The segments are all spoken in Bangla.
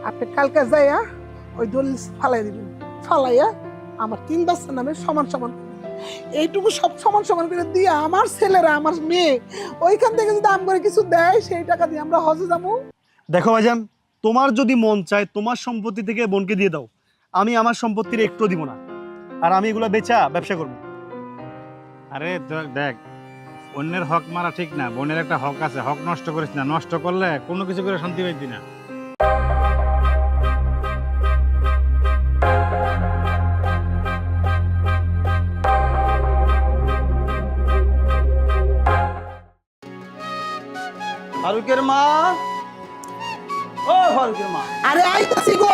আপনি কালকে যাইয়া ওই দলিল ফালাই দিবেন, ফালাইয়া আমার 3 বাচ্চার নামে সমান সমান এইটুকু সব সমান সমান করে দিয়ে আমার ছেলেরা আমার মেয়ে ওইখান থেকে যদি দাম করে কিছু দেয় সেই টাকা দিয়ে আমরা হজে যাবো। দেখো ভাইজান, তোমার যদি মন চায় তোমার সম্পত্তি থেকে বোনকে দিয়ে দাও, আমি আমার সম্পত্তির একটু দিব না, আর আমি এগুলো বেচা ব্যবসা করবো। আরে দেখ, অন্যের হক মারা ঠিক না, বোনের একটা হক আছে, হক নষ্ট করিস না, নষ্ট করলে কোনো কিছু করে শান্তি পাইতি না। ফারুকের মা, ও ফারুকের মা। আরে আইতাছি গো।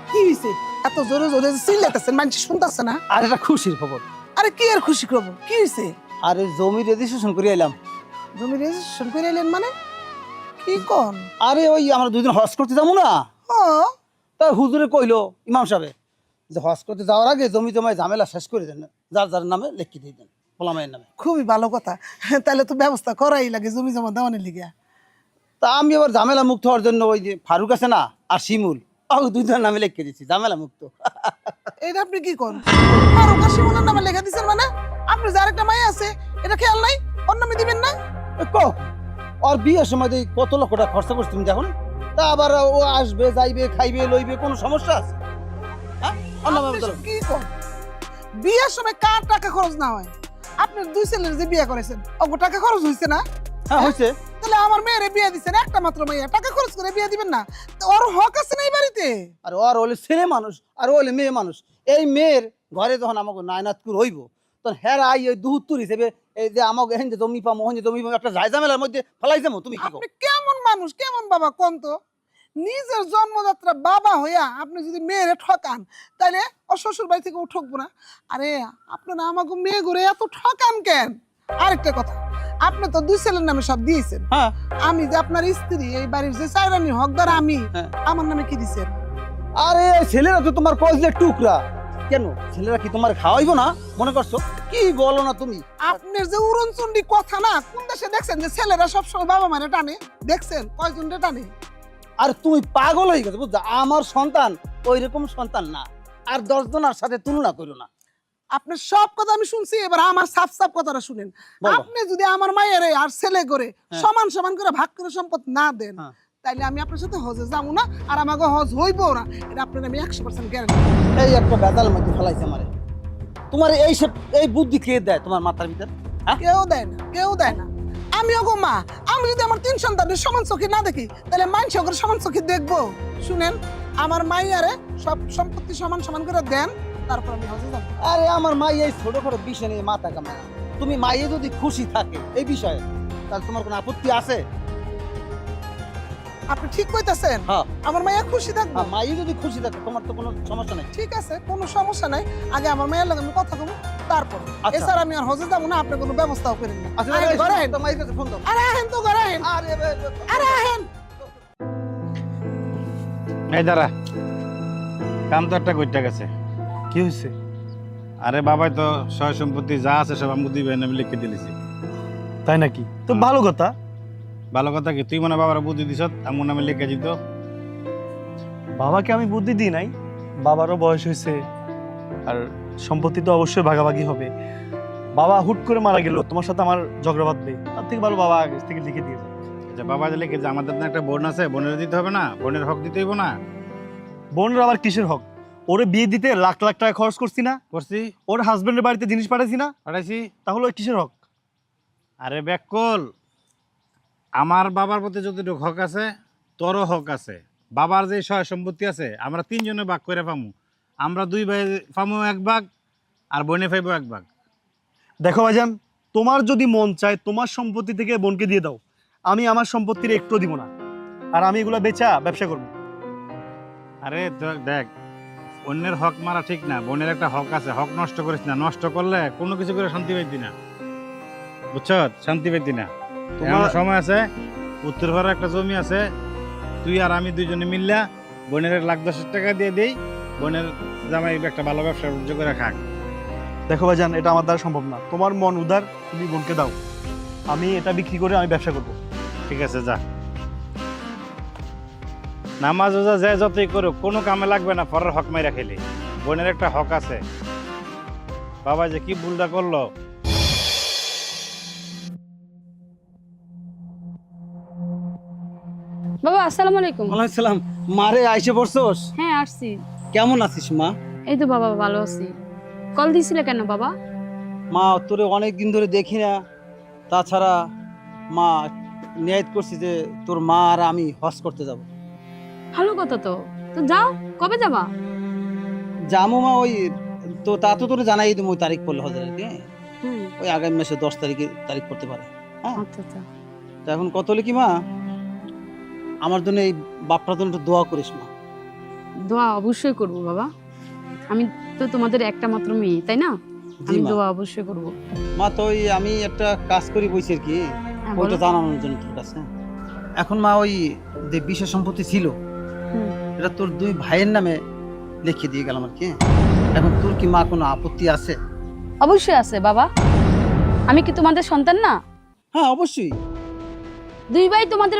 কি হইছে এত জোরে জোরে চিল্লাইতেছেন, মানুষ শুনতাছে না? আর এটা খুশির খবর। আরে কি আর খুশি করব, কি হইছে? আরে জমি রেজিস্ট্রেশন করে এলাম। জমি রেজিস্ট্রেশন করে এলেন মানে? কি কোন? আরে ওই আমরা দুদিন হজ করতে যাবো না, ও তা হুজুরে কইলো ইমাম সাহেব যে হজ করতে যাওয়ার আগে জমি জমায় ঝামেলা শেষ করে দেন, যার যার নামে লিখে দিয়ে দেন, পোলামায়ের নামে। খুবই ভালো কথা, তাহলে তো ব্যবস্থা করাই লাগে জমি জমা দেওয়ানের লিগে। তা আমি আবার ঝামেলা মুক্ত হওয়ার জন্য ওই যে ফারুক আছে না আর শিমুল, দুইজনের নামে লিখে দিচ্ছি, ঝামেলা মুক্ত। এটা আপনি কি কোন? আর ওকা শিমুলের নামে লেখা দিছেন মানে? আপনি যার একটা মাই আছে এটা খেয়াল নাই, ওর নামে দিবেন না? ওর বিয়ের সময় যে কত লক্ষ টাকা খরচা করছি তুমি দেখো না, তা আবার ও আসবে যাইবে খাইবে লইবে, কোনো সমস্যা আছে? হ্যাঁ, ওর নামে আপনি বদল। কি কোন? বিয়ের সময় কার টাকা খরচ না হয়? আপনার 2 ছেলের যে বিয়ে করেছেন ওগো টাকা খরচ হইছে না? হ্যাঁ হয়েছে। তাহলে আমার মেয়েরে বিয়ে দিছেন, একটা মাত্র মেয়ে, টাকা খরচ করে বিয়ে দিবেন না? তো ওর হক আছে না এই বাড়িতে? আর ওর হলে ছেলে মানুষ আর ও হলে মেয়ে মানুষ। এই মেয়ের ঘরে যখন আমাকে নায়নাতকুর হইব তখন হেরা আই ওই দুহুত্তর হিসেবে এই যে আমাকে হেন যে জমি পামো হেন যে জমি পামো একটা জায়জামেলার মধ্যে ফেলাই যাবো। তুমি কি কও? আপনি কেমন মানুষ, কেমন বাবা কোন তো? নিজের জন্মযাত্রা বাবা হইয়া আপনি যদি মেয়েরে ঠকান তাহলে ও শ্বশুর বাড়ি থেকে ঠকবো না? আরে আপনি না আমাকে মেয়ে ঘুরে এত ঠকান কেন? আরেকটা কথা, আপনি তো 2 ছেলের নামে সব দিয়েছেন, হ্যাঁ আমি যে আপনার স্ত্রী এই বাড়ির যে চাইরানির হকদার আমি, হ্যাঁ। আমার নামে কি দিছেন? আরে ছেলেরা তো তোমার কলেজের টুকরা, কেন ছেলেরা কি তোমার খাওয়াইবো না মনে করছো? কি বলো না তুমি? আপনার যে উড়নচন্ডী কথা না, কোন দেশে দেখছেন যে ছেলেরা সবসময় বাবা মারে টানে? দেখছেন কয়জন রে টানে? আর তুমি পাগল হয়ে গেছো বুঝছো, আমার সন্তান ওই রকম সন্তান না, আর 10 জনের সাথে তুলনা করো না। আপনার সব কথা আমি শুনছি, এবার আমার সাফ সাফ কথাটা শুনেন। বলো। আপনি যদি আমার মায়ের আর ছেলে করে হ্যাঁ। সমান সমান করে ভাগ করে সম্পদ না দেন, হ্যাঁ। তাইলে আমি আপনার সাথে হজে যাবো না, আর আমাকে হজ হইবো না, এটা আপনার আমি 100% গ্যারান্টি। এই একটা বেতাল মধ্যে ফেলাইছে আমারে। তোমার এই সব এই বুদ্ধি কে দেয় তোমার মাথার ভিতর? হ্যাঁ? কেউ দেয় না, কেউ দেয় না। আমি ওগো মা, আমি যদি আমার 3 সন্তানের সমান চোখে না দেখি তাহলে মানুষ ওকে সমান চোখে দেখবো? শুনেন, আমার মাইয়ারে সব সম্পত্তি সমান সমান করে দেন, তারপর আমি হজে যাবো। আরে আমার মা এই ছোটখাটো বিষয় নিয়ে মাথা কামায় না। তুমি মাইয়ে যদি খুশি থাকে এই বিষয়ে তাহলে তোমার কোনো আপত্তি আছে? আপনি ঠিক কইতাছেন? হ্যাঁ, আমার মাইয়া খুশি থাকবো? মাইয়ে যদি খুশি থাকে তোমার তো কোনো সমস্যা নেই। ঠিক আছে, কোনো সমস্যা নাই। আগে আমার মায়ের লগে আমি কথা বলবো, তারপর আচ্ছা। এছাড়া আমি আর হজে যাবো না, আপনি কোনো ব্যবস্থাও করেন না। আচ্ছা, আরে ঘরে আহেন। মাইয়ের কাছে ফোন দাও। আরে আহেন তো, ঘরে আহেন। আরে আহেন। এই দাঁড়া, কাম তো একটা করতে গেছে। কি হয়েছে? আরে বাবাই তো সয় সম্পত্তি যা আছে সব আমাকে দিবেন, আমি লিখে দিয়েছি। তাই নাকি? তো ভালো কথা। ভালো কথা কি, তুই মনে বাবার বুদ্ধি দিছ, আমার নামে লিখে দিত। বাবাকে আমি বুদ্ধি দিই নাই, বাবারও বয়স হয়েছে, আর সম্পত্তি তো অবশ্যই ভাগাভাগি হবে। বাবা হুট করে মারা গেল, তোমার সাথে আমার ঝগড়া বাঁধবে, তার থেকে ভালো বাবা আগে থেকে লিখে দিয়ে যায়। আচ্ছা, বাবা যে লিখে যে আমাদের না একটা বোন আছে, বোনের দিতে হবে না? বোনের হক দিতে হইব না? বোনের আবার কিসের হক? ওরে বিয়ে দিতে লাখ লাখ টাকা খরচ করছি না? করছি, ওর হাজবেন্ডের বাড়িতে জিনিস পাঠাইছি না? পাঠাইছি। তাহলে ওর কিসের হক? আরে ব্যাককল, আমার বাবার প্রতি যতটুকু হক আছে তোরও হক আছে। বাবার যে সয় সম্পত্তি আছে আমরা 3 জনে ভাগ করে পামু। আমরা 2 ভাই পামু 1 ভাগ, আর বোনে পাইবো 1 ভাগ। দেখো ভাইজান, তোমার যদি মন চায় তোমার সম্পত্তি থেকে বোনকে দিয়ে দাও, আমি আমার সম্পত্তির একটু দিব না, আর আমি এগুলো বেচা ব্যবসা করবো। আরে দেখ, অন্যের হক মারা ঠিক না, বোনের একটা হক আছে, হক নষ্ট করিস না, নষ্ট করলে কোনো কিছু করে শান্তি পাইতি না, বুঝছ? শান্তি পাইতি না। তোমার সময় আছে, উত্তর ভাড়া একটা জমি আছে, তুই আর আমি 2 জনে মিললা বোনের 1,10,000 টাকা দিয়ে দেই, বোনের জামাই একটা ভালো ব্যবসা বাণিজ্য করে খাক। দেখো ভাইজান, এটা আমার দ্বারা সম্ভব না। তোমার মন উদার, তুমি বোনকে দাও, আমি এটা বিক্রি করে আমি ব্যবসা করবো। ঠিক আছে, যা। নামাজ রোজা যে যতই করুক কোনো কামে লাগবে না পরের হক মাইরা খেলে। বোনের একটা হক আছে। বাবা যে কি ভুলটা করলো। বাবা আসসালামু আলাইকুম। ওয়ালাইকুম সালাম। মারে আইসে পড়ছস? হ্যাঁ আসছি। কেমন আছিস মা? এই তো বাবা ভালো আছি। কল দিছিলে কেন বাবা? মা তোরে অনেক দিন ধরে দেখি না, তাছাড়া মা নিয়ত করছি যে তোর মা আর আমি হজ করতে যাব। ভালো কথা তো। তো যাও, কবে যাবা? জামু মা, ওই তো তা তো তোরে জানাই তুমি ওই তারিখ পড়লে হজের আর কি। হুম, ওই আগামী মাসে 10 তারিখে তারিখ পড়তে পারে। হ্যাঁ, আচ্ছা আচ্ছা। তা এখন কত হলে কি মা, আমার জন্য এই বাপটার জন্য একটু দোয়া করিস মা। দোয়া অবশ্যই করব বাবা। আমি তো তোমাদের একটা মাত্র মেয়ে, তাই না? জি আমি মা। দোয়া অবশ্যই করব। মা তো ওই আমি একটা কাজ করি বইছি আর কি, হ্যাঁ ওইটা বলো। জানানোর জন্য তোর কাছে। এখন মা ওই যে বিশেষ সম্পত্তি ছিল হুম। এটা তোর দুই ভাইয়ের নামে লিখে দিয়ে গেলাম আর কি। এখন তোর কি মা কোনো আপত্তি আছে? অবশ্যই আছে বাবা। আমি কি তোমাদের সন্তান না? হ্যাঁ অবশ্যই। দুই ভাই তোমাদের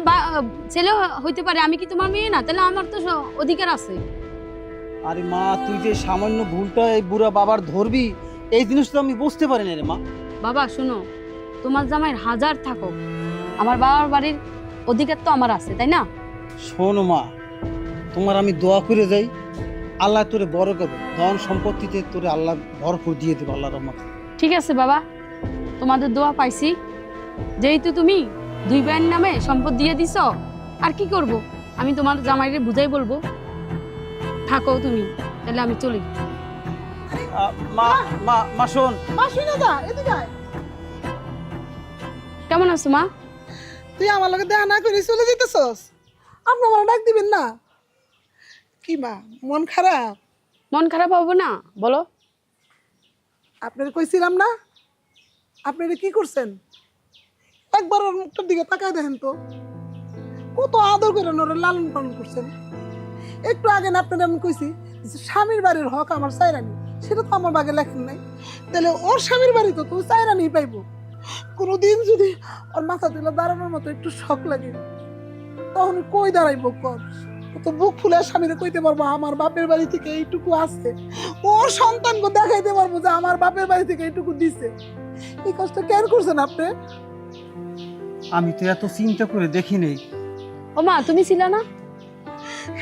ছেলে হইতে পারে, আমি কি তোমার মেয়ে না? তাহলে আমার তো অধিকার আছে। আরে মা, তুই যে সামান্য ভুলটা এই বুড়া বাবার ধরবি, এই জিনিসটা আমি বুঝতে পারি না রে মা। বাবা শোনো, তোমার জামাইয়ের হাজার থাকো, আমার বাবার বাড়ির অধিকার তো আমার আছে, তাই না? শোন মা, তোমার আমি দোয়া করে যাই, আল্লাহ তোরে বড় করবে, ধন সম্পত্তিতে তোরে আল্লাহ ভরপুর দিয়ে দেবে আল্লাহর রহমতে। ঠিক আছে বাবা, তোমাদের দোয়া পাইছি। যেহেতু তুমি দুই ভাইয়ের নামে সম্পদ দিয়ে দিছ, আর কি করব? আমি তোমার জামাইরে বুঝাই বলবো, থাকো তুমি, তাহলে আমি চলি। মা মা মা শোন। মা শুনে যা, এদিকে আয়। কেমন আছো মা? তুই আমার লগে দেখা না করে চলে যেতেছস? আপনি আমার ডাক দিবেন না? কি মা, মন খারাপ? মন খারাপ হবো না, বলো। আপনার কইছিলাম না, আপনি এটা কি করছেন? একবার ওর মুখটার দিকে তাকায় দেখেন তো, কত আদর করে ওরা লালন পালন করছেন। একটু আগে না আপনার আমি কইছি যে স্বামীর বাড়ির হক আমার চাইরানি, সেটা তো আমার বাগে লেখেন নাই। তাহলে ওর স্বামীর বাড়ি তো তুই চাইরানি পাইবো। কোনোদিন যদি ওর মাথা তুলে দাঁড়ানোর মতো একটু শখ লাগে, তখন কই দাঁড়াইবো কর? ও তো বুক ফুলে স্বামীরে কইতে পারবো আমার বাপের বাড়ি থেকে এইটুকু আসছে, ওর সন্তানকে দেখাইতে পারবো যে আমার বাপের বাড়ি থেকে এইটুকু দিছে। এই কাজটা কেন করছেন আপনি? আমি তো এত চিন্তা করে দেখি নেই। ও মা, তুমি ছিল না?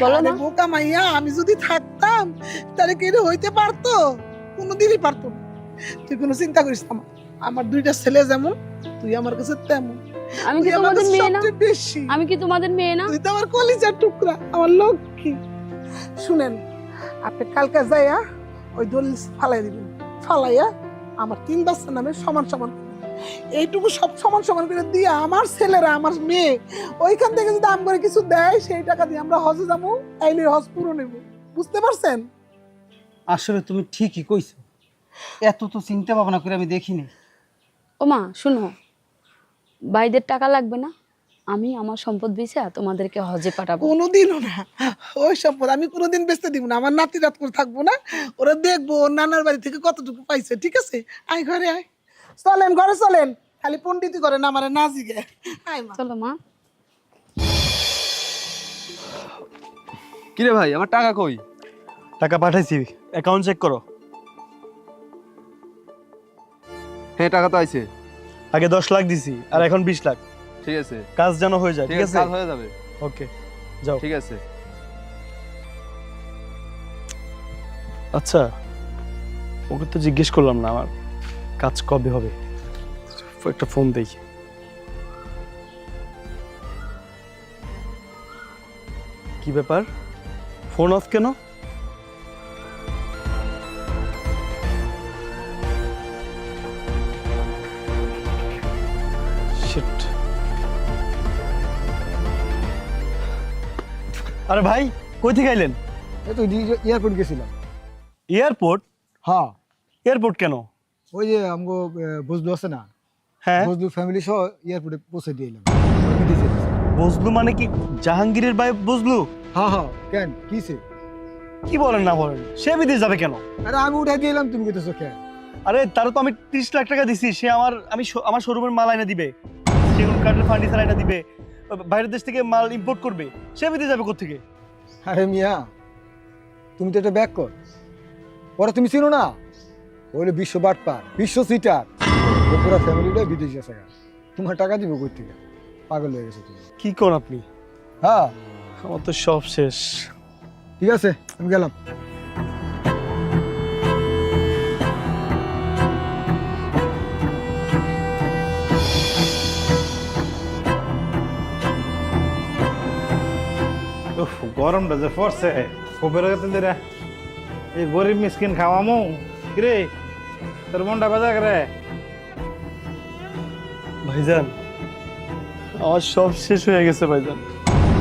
বলো আরে না। বোকা মাইয়া, আমি যদি থাকতাম তাহলে কি এটা হইতে পারতো? কোনোদিনই পারতো না। তুই কোনো চিন্তা করিস না, আমার দুইটা ছেলে যেমন, তুই আমার কাছে তেমন। আমি কি তুই আমার তোমাদের কাছে মেয়ে না? সবচেয়ে বেশি। আমি কি তোমাদের মেয়ে না? তুই তো আমার কলিজার টুকরা, আমার লক্ষ্মী। শুনেন, আপনি কালকে যাইয়া ওই দলিল ফালাই দিবেন, ফালাইয়া আমার 3 বাচ্চার নামে সমান সমান এইটুকু সব সমান সমান করে দিয়ে আমার ছেলেরা আমার মেয়ে ওইখান থেকে যদি দাম করে কিছু দেয়, সেই টাকা দিয়ে আমরা হজে যাবো, তাইলে হজ পুরো নেব। বুঝতে পারছেন? আসলে তুমি ঠিকই কইছো, এত তো চিন্তা ভাবনা করে আমি দেখিনি। ও মা শুনো, ভাইদের টাকা লাগবে না, আমি আমার সম্পদ বেচে তোমাদেরকে হজে পাঠাবো। কোনোদিনও না, ওই সম্পদ আমি কোনোদিন বেচতে দিব না। আমার নাতি রাত করে থাকবো না, ওরা দেখবো ওর নানার বাড়ি থেকে কতটুকু পাইছে। ঠিক আছে, আয় ঘরে আয়, চলেন ঘরে চলেন। খালি পণ্ডিতি করেন আমার নাজিকে। আয় মা। চলো মা। কিরে ভাই, আমার টাকা কই? টাকা পাঠাইছি, অ্যাকাউন্ট চেক করো। হ্যাঁ, টাকা তো আইছে। আগে 10 লাখ দিছি, আর এখন 20 লাখ। ঠিক আছে, কাজ যেন হয়ে যায়, ঠিক আছে? কাজ হয়ে যাবে। ওকে, যাও। ঠিক আছে। আচ্ছা, ওকে তো জিজ্ঞেস করলাম না আমার কাজ কবে হবে। একটা ফোন দেই। কি ব্যাপার, ফোন অফ কেন? Shit. আরে ভাই, কই থেকে আইলেন? এই তো এয়ারপোর্ট গেছিলাম। এয়ারপোর্ট? হ্যাঁ, এয়ারপোর্ট কেন? ওই যে আমগো বজলু আছে না, হ্যাঁ, বজলু ফ্যামিলি সহ এয়ারপোর্টে পৌঁছে দিয়ে এলাম। বজলু মানে কি জাহাঙ্গীরের ভাই বজলু? হ্যাঁ হ্যাঁ, কেন কিসে? কি বলেন না বলেন, সে বিদেশ যাবে কেন? আরে আমি উঠে দিয়ে এলাম, তুমি কেতেছো কেন? আরে তারও তো আমি 30 লাখ টাকা দিছি, সে আমার শোরুমের মাল আইনা দিবে, সেগুন কাঠের ফার্নিচার আইনা দিবে, বাইরের দেশ থেকে মাল ইম্পোর্ট করবে, সে বিদেশ যাবে কোত্থেকে? আরে মিয়া তুমি তো এটা ব্যাক কর, পরে তুমি চিনো না ওইলে বিশ্ব বাটপার, বিশ্ব সিটার, ও পুরো ফ্যামিলিটাই বিদেশে আছে। তোমার টাকা দিব কই থেকে? পাগল হয়ে গেছে তুমি। কি কর আপনি? হ্যাঁ আমার তো সব শেষ। ঠিক আছে, আমি গেলাম। উফ, গরমটা যে পড়ছে খুবের দিরা এই গরিব মিসকিন খাওয়ামু কিরে তোর মনটা বাজা করে। ভাইজান আমার সব শেষ হয়ে গেছে ভাইজান।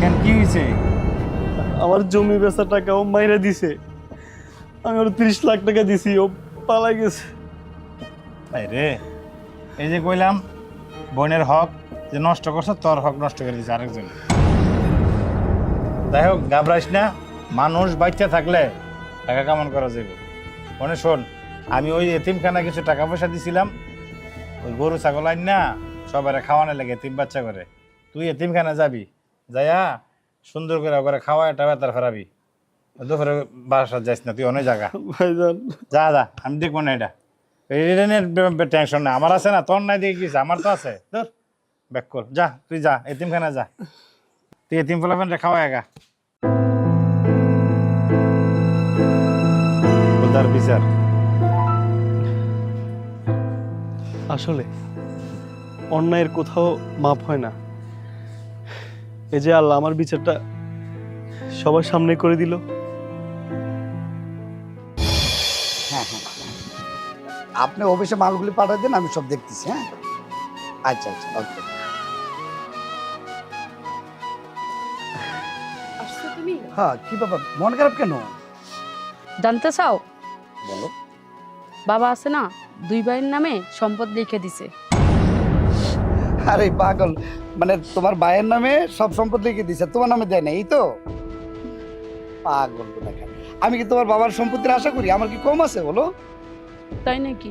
কেন কি হয়েছে? আমার জমি বেচা টাকা ও মাইরা দিছে। আমি ওর 30 লাখ টাকা দিছি, ও পালাই গেছে। তাই রে, এই যে কইলাম বোনের হক যে নষ্ট করছে, তোর হক নষ্ট করে দিছে আরেকজন। যাই হোক, ঘাবড়াইস না, মানুষ বাচ্চা থাকলে টাকা কামান করা যাবে। মনে শোন, আমি ওই এতিমখানা কিছু টাকা পয়সা দিছিলাম, ওই গরু ছাগল আইন না সবার খাওয়ানো লাগে, এতিম বাচ্চা করে। তুই এতিমখানা যাবি, যাইয়া সুন্দর করে ওরা খাওয়ায় টাকা তার ফেরাবি। দুপুরে বাসা যাইস না, তুই অনেক জায়গা ভাইজান যা যা, আমি দেখবো না এটা। এটা নিয়ে টেনশন নাই, আমার আছে না, তোর নাই দেখে গেছে, আমার তো আছে। তোর ব্যাক কর, যা তুই যা এতিমখানা যা, তুই এতিম ফলাফেন খাওয়া একা। খোদার বিচার। আসলে অন্যায়ের কোথাও মাপ হয় না। এই যে আল্লাহ আমার বিচারটা সবার সামনে করে দিল। হ্যাঁ হ্যাঁ, আপনি অফিসে মালগুলি পাঠিয়ে দেন, আমি সব দেখতেছি। হ্যাঁ আচ্ছা আচ্ছা, ওকে। আসছো তুমি? হ্যাঁ, কি ব্যাপার, মন খারাপ কেন? জানতে চাও? বলো। বাবা আছে না, 2 ভাইয়ের নামে সম্পদ লিখে দিছে। আরে পাগল, মানে তোমার ভাইয়ের নামে সব সম্পদ লিখে দিছে, তোমার নামে দেয় না, এই তো? পাগল কোথাকার। আমি কি তোমার বাবার সম্পত্তির আশা করি? আমার কি কম আছে বলো? তাই নাকি?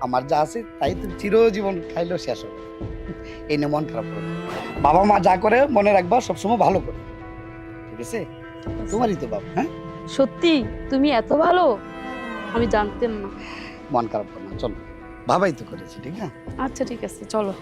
আমার যা আছে তাই তুমি চিরজীবন খাইলেও শেষ হবে। এই নিয়ে মন খারাপ করো না। বাবা মা যা করে মনে রাখবা, সবসময় ভালো করে, ঠিক আছে? তোমারই তো বাবা। হ্যাঁ, সত্যি তুমি এত ভালো, আমি জানতাম না। মন খারাপ করো না, চলো, বাবাই তো করেছে, ঠিক না? আচ্ছা ঠিক আছে, চলো।